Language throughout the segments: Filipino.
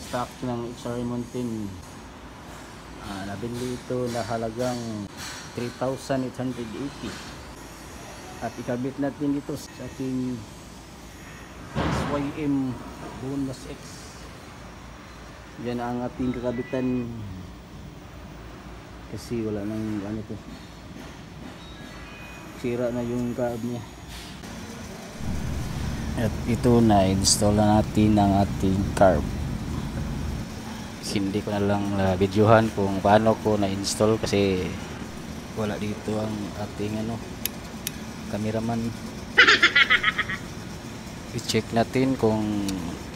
stock ng XR Mountain. Nabili ito na halagang 3,880 at ikabit natin dito sa ating SYM Bonus X. Yan ang ating kakabitan kasi wala nang ano to, sira na yung cab niya. At ito na install na natin ang ating carb. Hindi ko na lang videohan kung paano ko na-install kasi wala dito ang ating cameraman. I-check natin kung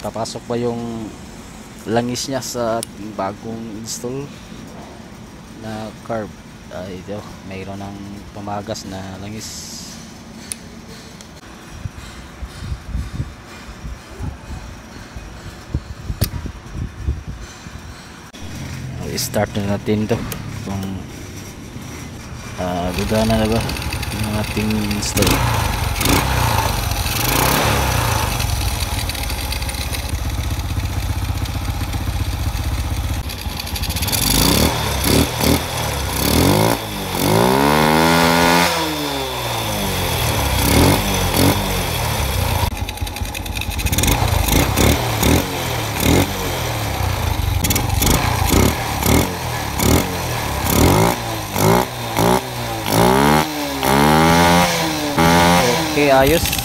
papasok ba yung langis niya sa ating bagong install na carb. Ito, mayroon ng pamagas na langis. I-start na natin to kung gagana na ba yung ating install. Okay, ayos.